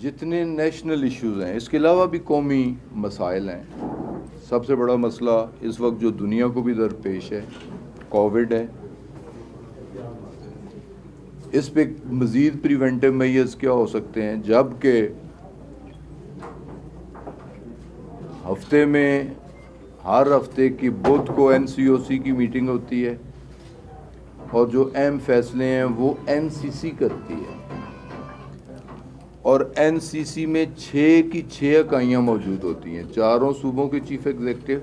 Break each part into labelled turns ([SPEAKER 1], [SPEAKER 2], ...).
[SPEAKER 1] جتنے national issues ہیں، اس کے علاوہ بھی قومی مسائل ہیں. سب سے بڑا مسئلہ اس وقت جو دنیا کو بھی درپیش ہے کووڈ ہے. اس پہ مزید پریونٹیو میئرز کیا ہو سکتے ہیں، جبکہ ہفتے میں ہر ہفتے کی بدھ کو NCOC کی میٹنگ ہوتی ہے اور جو اہم فیصلے ہیں وہ NCC کرتی ہے، اور NCC میں 6 کی 6 اکائیاں موجود ہوتی ہیں، چاروں صوبوں کے چیف ایگزیکٹو،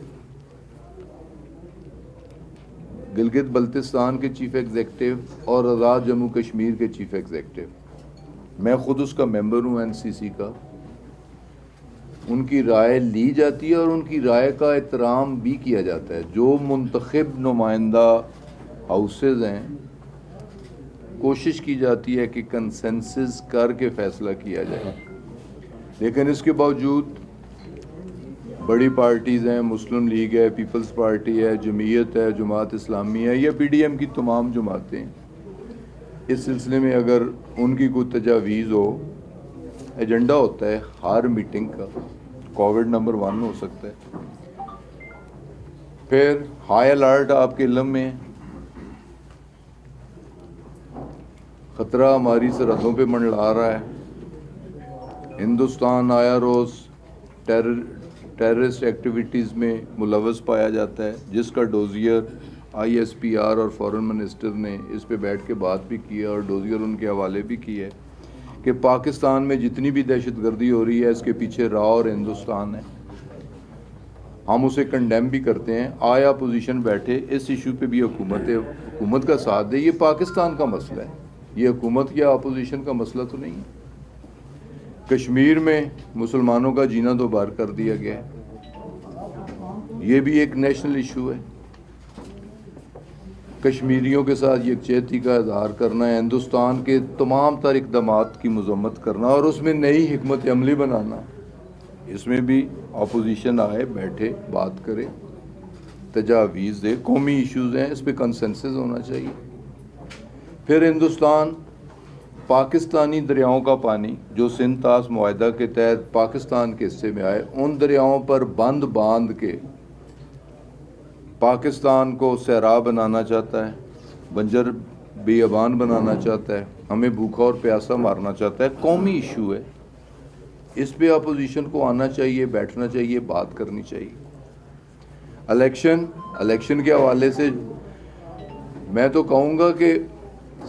[SPEAKER 1] گلگت بلتستان کے چیف ایگزیکٹو اور آزاد جموں کشمیر کے چیف ایگزیکٹو. میں خود اس کا ممبر ہوں NCC کا. ان کی رائے لی جاتی ہے اور ان کی رائے کا احترام بھی کیا جاتا ہے. جو منتخب نمائندہ ہاؤسز ہیں، کوشش کی جاتی ہے کہ کنسنسس کر کے فیصلہ کیا جائے، لیکن اس کے باوجود بڑی پارٹیز ہیں، مسلم لیگ ہے، پیپلز پارٹی ہے، جمعیت ہے، جماعت اسلامی ہے یا PDM کی تمام جماعتیں، اس سلسلے میں اگر ان کی کوئی تجاویز ہو، ایجنڈا ہوتا ہے ہر میٹنگ کا، کووڈ نمبر 1 ہو سکتا ہے. پھر ہائی الرٹ آپ کے علم میں، خطرہ ہماری سرحدوں پہ منڈلا رہا ہے. ہندوستان آیا روز ٹیررسٹ ایکٹیویٹیز میں ملوث پایا جاتا ہے، جس کا ڈوزیئر ISPR اور فورن منسٹر نے اس پہ بیٹھ کے بات بھی کی ہے اور ڈوزیئر ان کے حوالے بھی کی ہے کہ پاکستان میں جتنی بھی دہشت گردی ہو رہی ہے اس کے پیچھے راہ اور ہندوستان ہے. ہم اسے کنڈیم بھی کرتے ہیں. آیا اپوزیشن بیٹھے اس ایشو پہ بھی حکومت کا ساتھ دے. یہ پاکستان کا مسئلہ ہے، یہ حکومت یا اپوزیشن کا مسئلہ تو نہیں ہے. کشمیر میں مسلمانوں کا جینا دوبار کر دیا گیا ہے، یہ بھی ایک نیشنل ایشو ہے. کشمیریوں کے ساتھ یکجہتی کا اظہار کرنا ہے، ہندوستان کے تمام تر اقدامات کی مذمت کرنا اور اس میں نئی حکمت عملی بنانا. اس میں بھی اپوزیشن آئے، بیٹھے، بات کرے، تجاویز دے. قومی ایشوز ہیں، اس پہ کنسنسس ہونا چاہیے. پھر ہندوستان پاکستانی دریاؤں کا پانی جو سندھ طاس معاہدہ کے تحت پاکستان کے حصے میں آئے، ان دریاؤں پر بند باندھ کے پاکستان کو صحرا بنانا چاہتا ہے، بنجر بیابان بنانا چاہتا ہے، ہمیں بھوکا اور پیاسا مارنا چاہتا ہے. قومی ایشو ہے، اس پہ اپوزیشن کو آنا چاہیے، بیٹھنا چاہیے، بات کرنی چاہیے. الیکشن کے حوالے سے میں تو کہوں گا کہ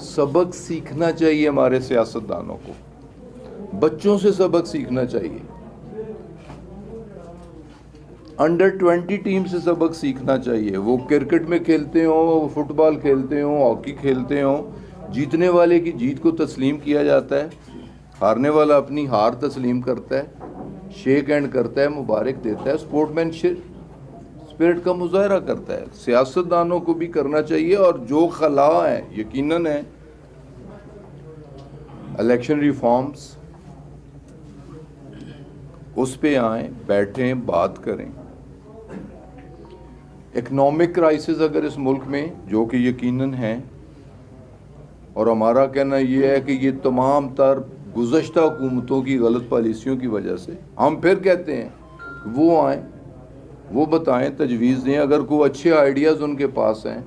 [SPEAKER 1] سبق سیکھنا چاہیے ہمارے سیاستدانوں کو، بچوں سے سبق سیکھنا چاہیے، انڈر 20 ٹیم سے سبق سیکھنا چاہیے. وہ کرکٹ میں کھیلتے ہوں، وہ فٹ بال کھیلتے ہوں، ہاکی کھیلتے ہوں، جیتنے والے کی جیت کو تسلیم کیا جاتا ہے، ہارنے والا اپنی ہار تسلیم کرتا ہے، شیک ہینڈ کرتا ہے، مبارک دیتا ہے، سپورٹ مین اسپرٹ کا مظاہرہ کرتا ہے. سیاستدانوں کو بھی کرنا چاہیے. اور جو خلا ہیں یقیناً ہے، الیکشن ریفارمز اس پہ آئیں، بیٹھیں، بات کریں. اکنامک کرائسس اگر اس ملک میں، جو کہ یقیناً ہیں، اور ہمارا کہنا یہ ہے کہ یہ تمام تر گزشتہ حکومتوں کی غلط پالیسیوں کی وجہ سے، ہم پھر کہتے ہیں وہ آئیں، وہ بتائیں، تجویز دیں. اگر کوئی اچھے آئیڈیاز ان کے پاس ہیں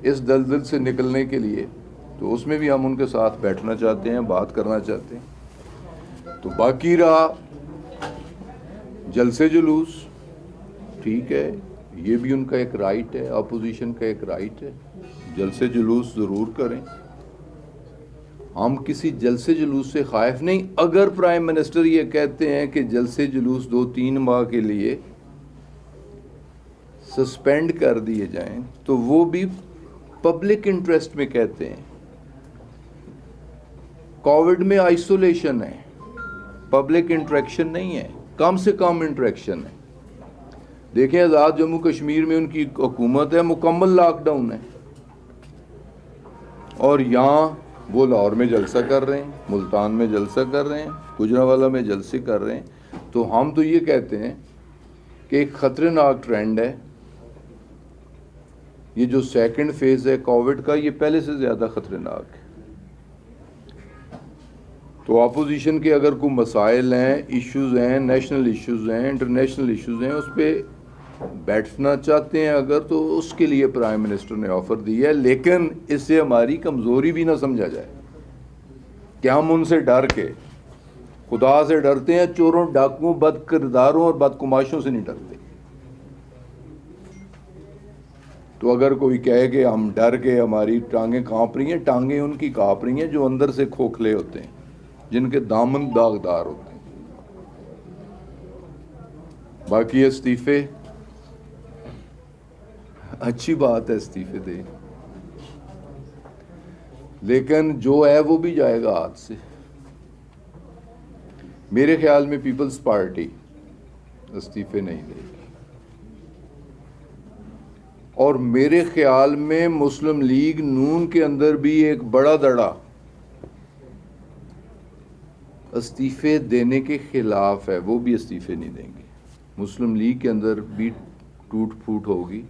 [SPEAKER 1] اس دلدل سے نکلنے کے لیے، تو اس میں بھی ہم ان کے ساتھ بیٹھنا چاہتے ہیں، بات کرنا چاہتے ہیں. تو باقی رہا جلسے جلوس، ٹھیک ہے، یہ بھی ان کا ایک رائٹ ہے، اپوزیشن کا ایک رائٹ ہے، جلسے جلوس ضرور کریں. ہم کسی جلسے جلوس سے خائف نہیں. اگر پرائم منسٹر یہ کہتے ہیں کہ جلسے جلوس 2-3 ماہ کے لیے سسپینڈ کر دیے جائیں، تو وہ بھی پبلک انٹرسٹ میں کہتے ہیں. کووڈ میں آئسولیشن ہے، پبلک انٹریکشن نہیں ہے، کم سے کم انٹریکشن ہے. دیکھیں آزاد جموں کشمیر میں ان کی حکومت ہے، مکمل لاک ڈاؤن ہے، اور یہاں وہ لاہور میں جلسہ کر رہے ہیں، ملتان میں جلسہ کر رہے ہیں، گجرانوالہ میں جلسے کر رہے ہیں. تو ہم تو یہ کہتے ہیں کہ ایک خطرناک ٹرینڈ ہے. یہ جو سیکنڈ فیز ہے کووڈ کا، یہ پہلے سے زیادہ خطرناک ہے. تو اپوزیشن کے اگر کوئی مسائل ہیں، ایشوز ہیں، نیشنل ایشوز ہیں، انٹرنیشنل ایشوز ہیں، اس پہ بیٹھنا چاہتے ہیں اگر، تو اس کے لیے پرائم منسٹر نے آفر دی ہے، لیکن اس سے ہماری کمزوری بھی نہ سمجھا جائے کہ ہم ان سے ڈر کے، خدا سے ڈرتے ہیں، چوروں، ڈاکوؤں، بد کرداروں اور بدکماشوں سے نہیں ڈرتے. تو اگر کوئی کہے کہ ہم ڈر کے ہماری ٹانگیں کانپ رہی ہیں، ٹانگیں ان کی کانپ رہی ہیں جو اندر سے کھوکھلے ہوتے ہیں، جن کے دامن داغدار ہوتے ہیں. باقی استعفے، اچھی بات ہے استعفے دے، لیکن جو ہے وہ بھی جائے گا ہاتھ سے. میرے خیال میں پیپلز پارٹی استعفے نہیں دے گی، اور میرے خیال میں مسلم لیگ نون کے اندر بھی ایک بڑا دڑا استعفے دینے کے خلاف ہے، وہ بھی استعفے نہیں دیں گے. مسلم لیگ کے اندر بھی ٹوٹ پھوٹ ہوگی.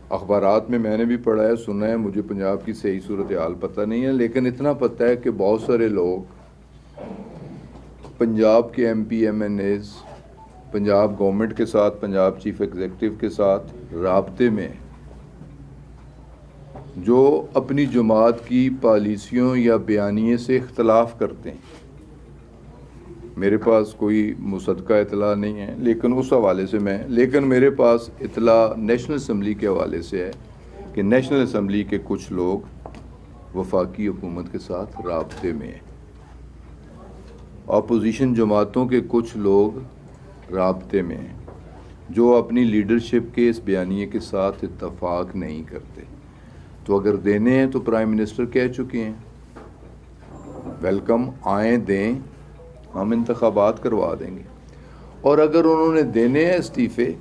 [SPEAKER 1] اخبارات میں نے بھی پڑھا ہے، سنا ہے، مجھے پنجاب کی صحیح صورتحال پتہ نہیں ہے، لیکن اتنا پتہ ہے کہ بہت سارے لوگ پنجاب کے M P M N As Punjab government کے ساتھ، پنجاب چیف ایگزیکٹو کے ساتھ رابطے میں، جو اپنی جماعت کی پالیسیوں یا بیانیے سے اختلاف کرتے ہیں. میرے پاس کوئی مصدقہ اطلاع نہیں ہے، لیکن اس حوالے سے لیکن میرے پاس اطلاع نیشنل اسمبلی کے حوالے سے ہے کہ نیشنل اسمبلی کے کچھ لوگ وفاقی حکومت کے ساتھ رابطے میں ہیں، اپوزیشن جماعتوں کے کچھ لوگ رابطے میں ہیں جو اپنی لیڈرشپ کے اس بیانیے کے ساتھ اتفاق نہیں کرتے. تو اگر دینے ہیں تو پرائم منسٹر کہہ چکے ہیں ویلکم، آئیں دیں، ہم انتخابات کروا دیں گے. اور اگر انہوں نے دینے ہیں استعفے،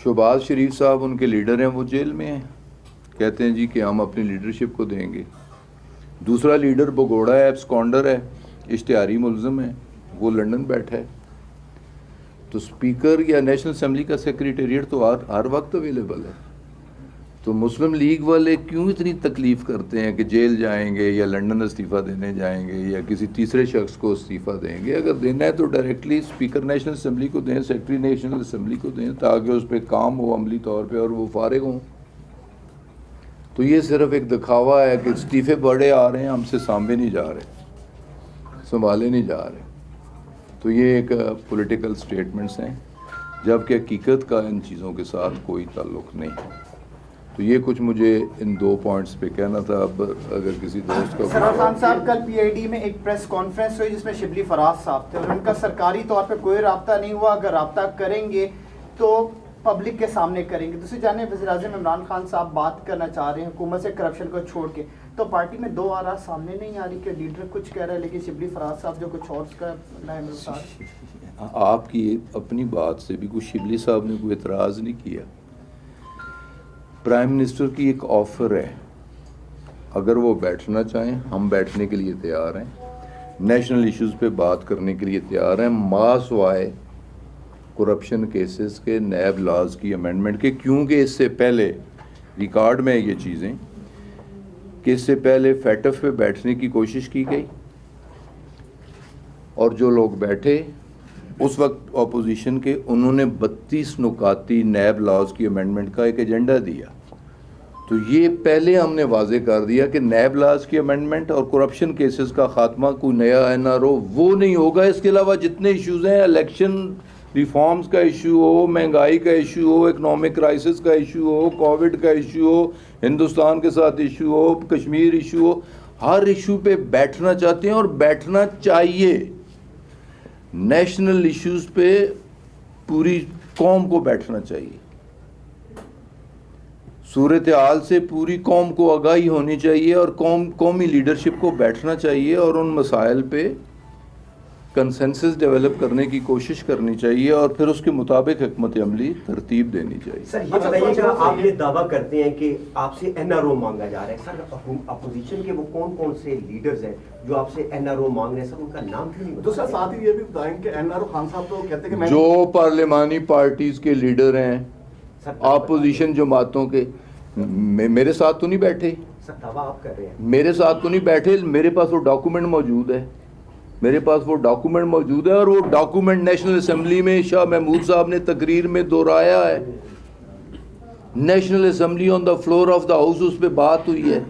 [SPEAKER 1] شہباز شریف صاحب ان کے لیڈر ہیں، وہ جیل میں ہیں، کہتے ہیں جی کہ ہم اپنی لیڈرشپ کو دیں گے. دوسرا لیڈر بگوڑا ہے، ایبسکانڈر ہے، اشتہاری ملزم ہے، وہ لندن بیٹھا ہے. تو اسپیکر یا نیشنل اسمبلی کا سیکریٹریٹ تو ہر وقت اویلیبل ہے. تو مسلم لیگ والے کیوں اتنی تکلیف کرتے ہیں کہ جیل جائیں گے یا لندن استعفیٰ دینے جائیں گے یا کسی تیسرے شخص کو استعفیٰ دیں گے؟ اگر دینا ہے تو ڈائریکٹلی اسپیکر نیشنل اسمبلی کو دیں، سیکرٹری نیشنل اسمبلی کو دیں، تاکہ اس پہ کام ہو عملی طور پہ اور وہ فارغ ہوں. تو یہ صرف ایک دکھاوا ہے کہ استعفے بڑے آ رہے ہیں، ہم سے سانبھے نہیں جا رہے، سنبھالے نہیں جا رہے. تو یہ ایک پولیٹیکل سٹیٹمنٹس ہیں، جبکہ حقیقت کا ان چیزوں کے ساتھ کوئی تعلق نہیں ہے. تو یہ کچھ مجھے ان دو پوائنٹس پہ کہنا تھا. اب اگر کسی دوست کا
[SPEAKER 2] سرور خان صاحب، کل پی آئی ڈی میں ایک پریس کانفرنس ہوئی جس میں شبلی فراز صاحب تھے، اور ان کا سرکاری طور پہ کوئی رابطہ نہیں ہوا. اگر رابطہ کریں گے تو پبلک کے سامنے کریں گے. دوسری جانب وزیر اعظم عمران خان صاحب بات کرنا چاہ رہے ہیں حکومت سے کرپشن کو چھوڑ کے، تو پارٹی میں دو آرا سامنے نہیں آ رہی کہ لیڈر کچھ کہہ رہا ہے لیکن شبلی فراز صاحب جو کچھ اور کا نئے.
[SPEAKER 1] آپ کی اپنی بات سے بھی کوئی شبلی صاحب نے کوئی اعتراض نہیں کیا. پرائم منسٹر کی ایک آفر ہے، اگر وہ بیٹھنا چاہیں ہم بیٹھنے کے لیے تیار ہیں، نیشنل ایشوز پہ بات کرنے کے لیے تیار ہیں، ماس وائے کرپشن کیسز کے، نیب لاز کی امینڈمنٹ کے. کیونکہ اس سے پہلے ریکارڈ میں یہ چیزیں کہ اس سے پہلے فیٹف پہ بیٹھنے کی کوشش کی گئی، اور جو لوگ بیٹھے اس وقت اپوزیشن کے، انہوں نے 32 نکاتی نیب لاز کی امینڈمنٹ کا ایک ایجنڈا دیا. تو یہ پہلے ہم نے واضح کر دیا کہ نیب لاز کی امینڈمنٹ اور کرپشن کیسز کا خاتمہ، کوئی نیا این آر او وہ نہیں ہوگا. اس کے علاوہ جتنے ایشوز ہیں، الیکشن ریفارمز کا ایشو ہو، مہنگائی کا ایشو ہو، اکنامک کرائسس کا ایشو ہو، کووڈ کا ایشو ہو، ہندوستان کے ساتھ ایشو ہو، کشمیر ایشو ہو، ہر ایشو پہ بیٹھنا چاہتے ہیں اور بیٹھنا چاہیے. نیشنل ایشوز پہ پوری قوم کو بیٹھنا چاہیے، صورتحال سے پوری قوم کو آگاہی ہونی چاہیے، اور قومی لیڈرشپ کو بیٹھنا چاہیے اور ان مسائل پہ کنسنسس ڈیولپ کرنے کی کوشش کرنی چاہیے، اور پھر اس کے مطابق حکمت عملی ترتیب دینی چاہیے.
[SPEAKER 3] سر یہ بتائیے کہ آپ یہ دعویٰ کرتے ہیں کہ آپ سے این آر او مانگا جا رہا ہے، سر اپوزیشن کے وہ کون کون سے لیڈرز ہیں جو آپ سے این آر او مانگ رہے ہیں؟ سر ان کا نام کیوں نہیں بتا؟
[SPEAKER 4] تو سر ساتھ ہی یہ بھی بتائیں کہ این آر او خان صاحب تو کہتے ہیں کہ
[SPEAKER 1] جو پارلیمانی پارٹیز کے لیڈر ہیں اپوزیشن جماعتوں کے، میرے ساتھ تو نہیں بیٹھے.
[SPEAKER 3] سر دعویٰ آپ کر رہے ہیں.
[SPEAKER 1] میرے ساتھ تو نہیں بیٹھے, میرے پاس وہ ڈاکومنٹ موجود ہے, میرے پاس وہ ڈاکومنٹ موجود ہے, اور وہ ڈاکومنٹ نیشنل اسمبلی میں شاہ محمود صاحب نے تقریر میں دہرایا ہے. National assembly on the floor of the house اس پہ بات ہوئی ہے,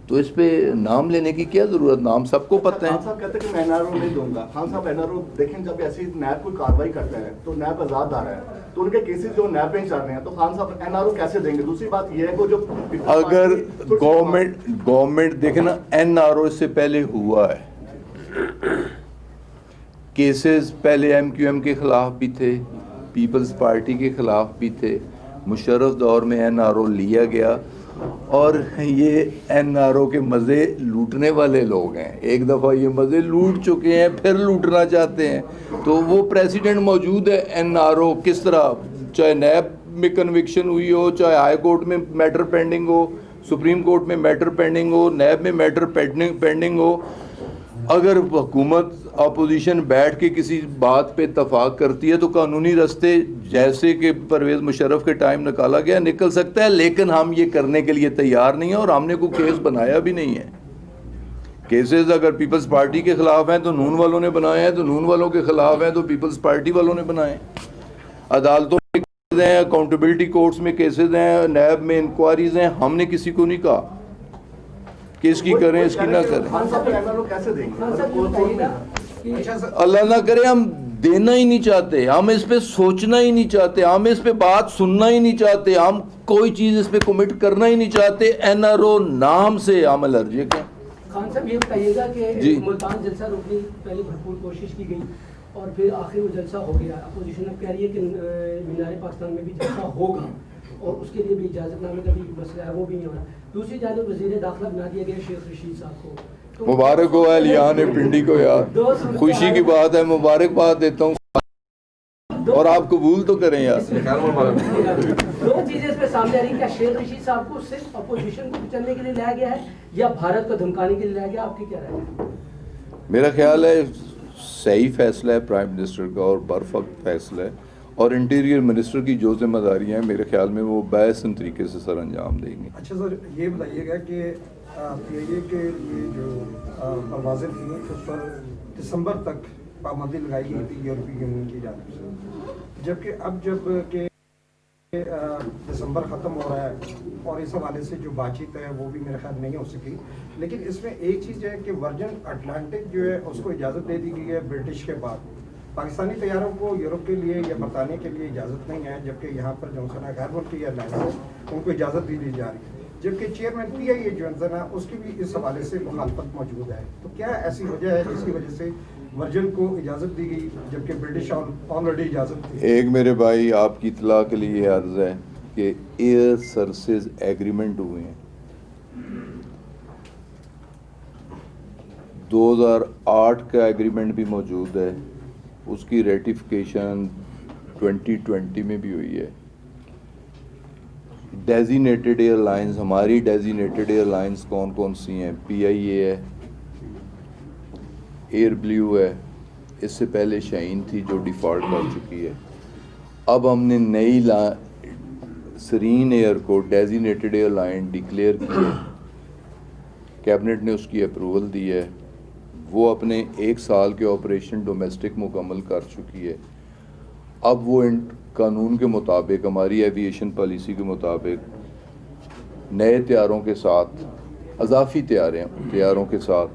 [SPEAKER 1] تو اس پہ نام لینے کی کیا ضرورت, نام سب کو پتہ ہے.
[SPEAKER 4] خان صاحب کہتے ہیں کہ میں این آر او نہیں دوں گا. خان صاحب این آر او دیکھیں جب ایسی نیب کوئی کاروائی کرتے ہیں تو نیب آزاد آ رہا ہے, تو ان کے کیسز جو نیب میں چل رہے ہیں, تو خان صاحب این آر او کیسے دیں گے؟ دوسری بات یہ ہے کہ جو
[SPEAKER 1] اگر گورنمنٹ دیکھیں نا, این آر او اس سے پہلے ہوا ہے, کیسز پہلے ایم کیو ایم کے خلاف بھی تھے, پیپلز پارٹی کے خلاف بھی تھے, مشرف دور میں این آر او لیا گیا, اور یہ این آر او کے مزے لوٹنے والے لوگ ہیں. ایک دفعہ یہ مزے لوٹ چکے ہیں, پھر لوٹنا چاہتے ہیں. تو وہ پریسیڈنٹ موجود ہے, این آر او کس طرح, چاہے نیب میں کنوکشن ہوئی ہو, چاہے ہائی کورٹ میں میٹر پینڈنگ ہو, سپریم کورٹ میں میٹر پینڈنگ ہو, نیب میں میٹر پینڈنگ ہو, اگر حکومت اپوزیشن بیٹھ کے کسی بات پہ اتفاق کرتی ہے تو قانونی راستے جیسے کہ پرویز مشرف کے ٹائم نکالا گیا نکل سکتا ہے, لیکن ہم یہ کرنے کے لیے تیار نہیں ہیں, اور ہم نے کوئی کیس بنایا بھی نہیں ہے. کیسز اگر پیپلز پارٹی کے خلاف ہیں تو نون والوں نے بنائے ہیں, تو نون والوں کے خلاف ہیں تو پیپلز پارٹی والوں نے بنائے ہیں. عدالتوں میں کیسز ہیں, اکاؤنٹیبلٹی کورٹس میں کیسز ہیں, نیب میں انکوائریز ہیں, ہم نے کسی کو نہیں کہا کہ اس کی کریں اس کی نہ کریں.
[SPEAKER 4] خان صاحب این آر او کیسے دیں گے؟
[SPEAKER 1] اللہ نہ کرے, ہم دینا ہی نہیں چاہتے, ہم اس پہ سوچنا ہی نہیں چاہتے, ہم اس پہ بات سننا ہی نہیں چاہتے, ہم کوئی چیز اس پہ کمٹ کرنا ہی نہیں چاہتے. این آر او نام سے ہم الرجک ہیں.
[SPEAKER 5] خان صاحب یہ بتائیے گا کہ
[SPEAKER 1] جی.
[SPEAKER 5] ملتان جلسہ روکنے کی پہلے بھرپور کوشش کی گئی اور پھر آخر وہ جلسہ ہو گیا. اپوزیشن اب کہہ رہی ہے کہ مینار پاکستان میں بھی جلسہ ہوگا, اور اس کے لیے بھی اجازت نامے کا بھی مسئلہ ہے, وہ بھی نہیں ہو رہا. دوسری جانب وزیر داخلہ بنا دیا گیا شیخ رشید صاحب کو.
[SPEAKER 1] مبارک ہو اہلیان پنڈی کو یار, خوشی کی بات ہے, مبارکباد دیتا ہوں, اور آپ قبول تو کریں یار.
[SPEAKER 5] دو چیزیں اس پہ سامنے آ رہی ہیں, کیا شیخ رشید صاحب کو صرف اپوزیشن کو کچلنے کے لیے لایا گیا ہے یا بھارت کو دھمکانے کے لیے لایا گیا؟ آپ کی کیا رائے ہے؟
[SPEAKER 1] میرا خیال ہے صحیح فیصلہ ہے پرائم منسٹر کا, اور برفقت فیصلہ ہے, اور انٹیریئر منسٹر کی جو ذمہ داریاں ہیں میرے خیال میں وہ باحسن طریقے سے سر انجام دیں گے.
[SPEAKER 6] اچھا سر, یہ بتائیے گا کہ یہ کہ یہ جو پروازیں تھیں اس پر دسمبر تک پابندی لگائی گئی تھی یورپی یونین کی جانب سے, جبکہ اب جب کہ دسمبر ختم ہو رہا ہے اور اس حوالے سے جو بات چیت ہے وہ بھی میرے خیال نہیں ہو سکی, لیکن اس میں ایک چیز ہے کہ ورجن اٹلانٹک جو ہے اس کو اجازت دے دی گئی ہے برٹش کے بعد. پاکستانی طیاروں کو یورپ کے لیے یا برطانیہ کے لیے اجازت نہیں ہے, جبکہ یہاں پر جو ہے غیر ملکی ایئر لائنس ہے ان کو اجازت دی جا رہی ہے, جبکہ چیئرمین پی آئی اے جو ہے اس کی بھی اس حوالے سے مخالفت موجود ہے. تو کیا ایسی وجہ ہے جس کی وجہ سے ورجن کو اجازت دی گئی جبکہ برٹش آلریڈی اجازت تھی؟
[SPEAKER 1] ایک میرے بھائی آپ کی اطلاع کے لیے یہ عرض ہے کہ ایئر سروسز ایگریمنٹ ہوئے ہیں, 2008 کا ایگریمنٹ بھی موجود ہے, اس کی ریٹیفیکیشن 2020 میں بھی ہوئی ہے. ڈیزینیٹڈ ایئر لائنز, ہماری ڈیزینیٹڈ ایئر لائنز کون کون سی ہیں؟ پی آئی اے ہے, ایئر بلیو ہے, اس سے پہلے شاہین تھی جو ڈیفالٹ کر چکی ہے. اب ہم نے نئی سرین ایئر کو ڈیزینیٹڈ ایئر لائن ڈکلیئر کی ہے, کیبنٹ نے اس کی اپروول دی ہے, وہ اپنے 1 سال کے آپریشن ڈومیسٹک مکمل کر چکی ہے. اب وہ قانون کے مطابق, ہماری ایویشن پالیسی کے مطابق نئے طیاروں کے ساتھ, اضافی طیاروں کے ساتھ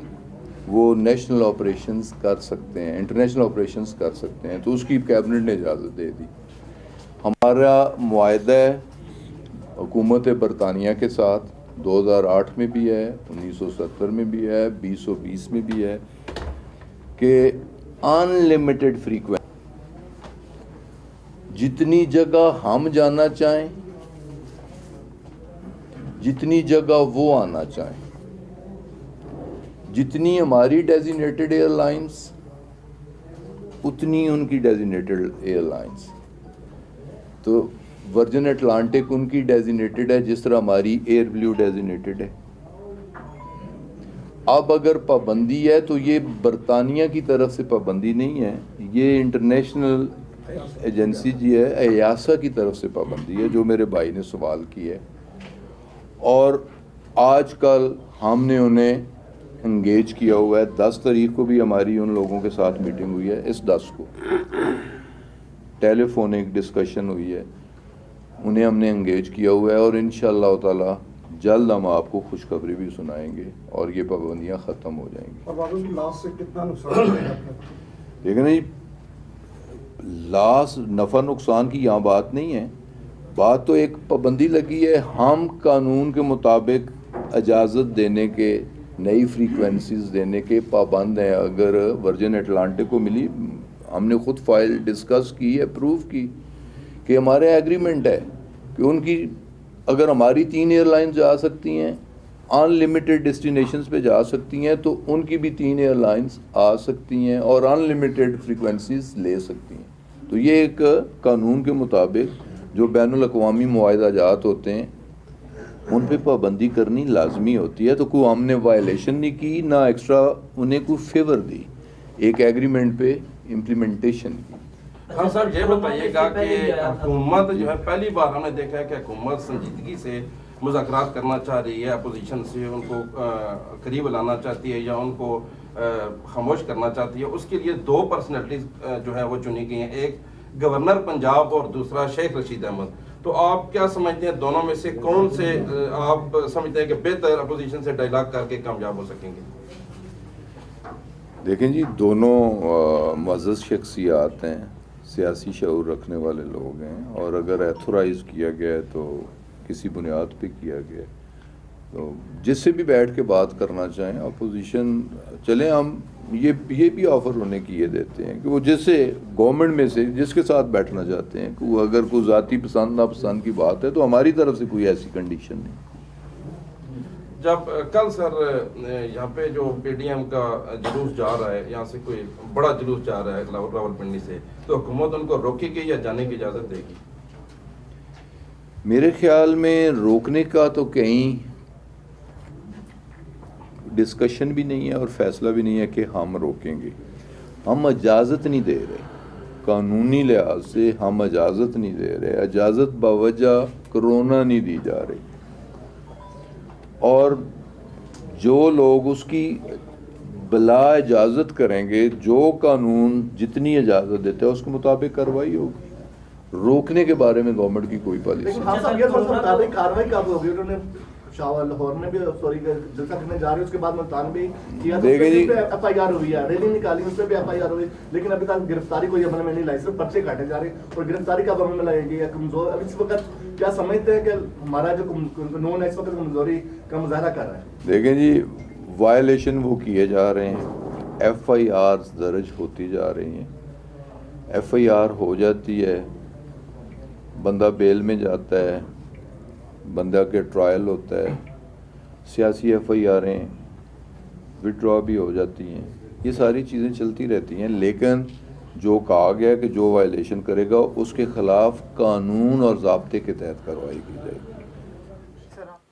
[SPEAKER 1] وہ نیشنل آپریشنز کر سکتے ہیں, انٹرنیشنل آپریشنز کر سکتے ہیں. تو اس کی کیبنٹ نے اجازت دے دی. ہمارا معاہدہ ہے حکومت برطانیہ کے ساتھ, 2008 میں بھی ہے, 1970 میں بھی ہے, 2020 میں بھی ہے, کہ ان لمیٹڈ فریکوینسی, جتنی جگہ ہم جانا چاہیں, جتنی جگہ وہ آنا چاہیں, جتنی ہماری ڈیزینیٹڈ ایئر لائنس اتنی ان کی ڈیزینیٹڈ ایئر لائنس. تو ورجن اٹلانٹک ان کی ڈیزینیٹڈ ہے جس طرح ہماری ایئر بلیو ڈیزینیٹڈ ہے. اب اگر پابندی ہے تو یہ برطانیہ کی طرف سے پابندی نہیں ہے, یہ انٹرنیشنل ایجنسی جی ہے, ایاسا کی طرف سے پابندی ہے, جو میرے بھائی نے سوال کی ہے. اور آج کل ہم نے انہیں انگیج کیا ہوا ہے. 10 تاریخ کو بھی ہماری ان لوگوں کے ساتھ میٹنگ ہوئی ہے. اس 10 کو ٹیلی فونک ڈسکشن ہوئی ہے. انہیں ہم نے انگیج کیا ہوا ہے اور انشاءاللہ تعالی جلد ہم آپ کو خوشخبری بھی سنائیں گے اور یہ پابندیاں ختم ہو جائیں گی.
[SPEAKER 6] پروازوں کی لاس سے کتنا نقصان ہے؟
[SPEAKER 1] لیکن یہ لاس نفع نقصان کی یہاں بات نہیں ہے. بات تو ایک پابندی لگی ہے. ہم قانون کے مطابق اجازت دینے کے, نئی فریکوینسیز دینے کے پابند ہیں. اگر ورجن اٹلانٹک کو ملی, ہم نے خود فائل ڈسکس کی, اپروو کی کہ ہمارے ایگریمنٹ ہے کہ ان کی اگر ہماری 3 ایئر لائنز جا سکتی ہیں, ان لمیٹڈ ڈیسٹینیشنز پہ جا سکتی ہیں, تو ان کی بھی 3 ایئر لائنز آ سکتی ہیں اور ان لمیٹڈ فریکوینسیز لے سکتی ہیں. تو یہ ایک قانون کے مطابق جو بین الاقوامی معاہدہ جات ہوتے ہیں ان پہ پابندی کرنی لازمی ہوتی ہے. تو کوئی ہم نے وائلیشن نہیں کی, نہ ایکسٹرا انہیں کوئی فیور دی, ایک ایگریمنٹ پہ امپلیمنٹیشن کی.
[SPEAKER 7] ہاں صاحب یہ بتائیے گا کہ حکومت جو ہے پہلی بار ہم نے دیکھا ہے کہ حکومت سنجیدگی سے مذاکرات کرنا چاہ رہی ہے, اپوزیشن سے ان کو قریب لانا چاہتی ہے یا ان کو خاموش کرنا چاہتی ہے. اس کے لیے 2 پرسنالٹیز جو ہے وہ چنی گئی ہیں, ایک گورنر پنجاب اور دوسرا شیخ رشید احمد. تو آپ کیا سمجھتے ہیں دونوں میں سے کون سے آپ سمجھتے ہیں کہ بہتر اپوزیشن سے ڈائلاگ کر کے کامیاب ہو سکیں گے؟
[SPEAKER 1] دیکھیں جی, دونوں معزز شخصیات ہیں, سیاسی شعور رکھنے والے لوگ ہیں, اور اگر ایتھورائز کیا گیا ہے تو کسی بنیاد پہ کیا گیا ہے, تو جس سے بھی بیٹھ کے بات کرنا چاہیں اپوزیشن, چلیں ہم یہ بھی آفر ہونے کی یہ دیتے ہیں کہ وہ جس سے گورنمنٹ میں سے جس کے ساتھ بیٹھنا چاہتے ہیں, کہ وہ اگر کوئی ذاتی پسند ناپسند کی بات ہے تو ہماری طرف سے کوئی ایسی کنڈیشن نہیں.
[SPEAKER 7] جب کل سر یہاں پہ جو پی ڈی ایم کا جلوس جا رہا ہے, یہاں سے کوئی بڑا جلوس جا رہا ہے راولپنڈی سے, تو حکومت ان کو روکے گی یا جانے کی اجازت دے گی؟
[SPEAKER 1] میرے خیال میں روکنے کا تو کہیں ڈسکشن بھی نہیں ہے اور فیصلہ بھی نہیں ہے کہ ہم روکیں گے. ہم اجازت نہیں دے رہے, قانونی لحاظ سے ہم اجازت نہیں دے رہے. اجازت باوجہ کرونا نہیں دی جا رہی, اور جو لوگ اس کی بلا اجازت کریں گے, جو قانون جتنی اجازت دیتا ہے اس کے مطابق کارروائی ہوگی. روکنے کے بارے میں گورنمنٹ کی کوئی پالیسی
[SPEAKER 4] لیکن ہاں صاحب یہ تھوڑا سا بتا دیں کارروائی کب ہوگی؟ انہوں نے لاہور میں بھی سوری جلسہ کرنے جا رہے ہیں, اس کے بعد ملتان بھی کیا, ایف آئی آر ہوئی ہے, ریلی نکالی اس پہ بھی ایف آئی آر ہوئی, لیکن ابھی تک گرفتاری کوئی عمل میں نہیں لائی, صرف پرچے کاٹے جا رہے ہیں. اور گرفتاری کب عمل میں لائے گی یا کمزور؟ اب اس وقت کیا سمجھتے ہیں کہ ہمارا جو قانون ہے اس وقت کمزوری کا مظاہرہ کر رہا ہے؟
[SPEAKER 1] دیکھیں جی, وائلیشن وہ کیے جا رہے ہیں, ایف آئی آر درج ہوتی جا رہی ہیں. ایف آئی آر ہو جاتی ہے, بندہ بیل میں جاتا ہے, بندہ کے ٹرائل ہوتا ہے, سیاسی ایف آئی آریں وڈرا بھی ہو جاتی ہیں. یہ ساری چیزیں چلتی رہتی ہیں, لیکن جو کہا گیا کہ جو وائلیشن کرے گا اس کے خلاف قانون اور ضابطے کے تحت کارروائی کی جائے گی.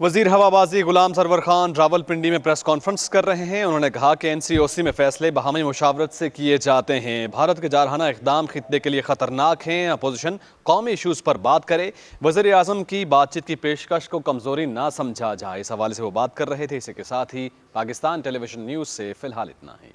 [SPEAKER 8] وزیر ہوابازی غلام سرور خان راولپنڈی میں پریس کانفرنس کر رہے ہیں. انہوں نے کہا کہ NCOC میں فیصلے باہمی مشاورت سے کیے جاتے ہیں. بھارت کے جارحانہ اقدام خطے کے لیے خطرناک ہیں. اپوزیشن قومی ایشوز پر بات کرے. وزیر اعظم کی بات چیت کی پیشکش کو کمزوری نہ سمجھا جائے, اس حوالے سے وہ بات کر رہے تھے. اسی کے ساتھ ہی پاکستان ٹیلی ویژن نیوز سے فی الحال اتنا ہی.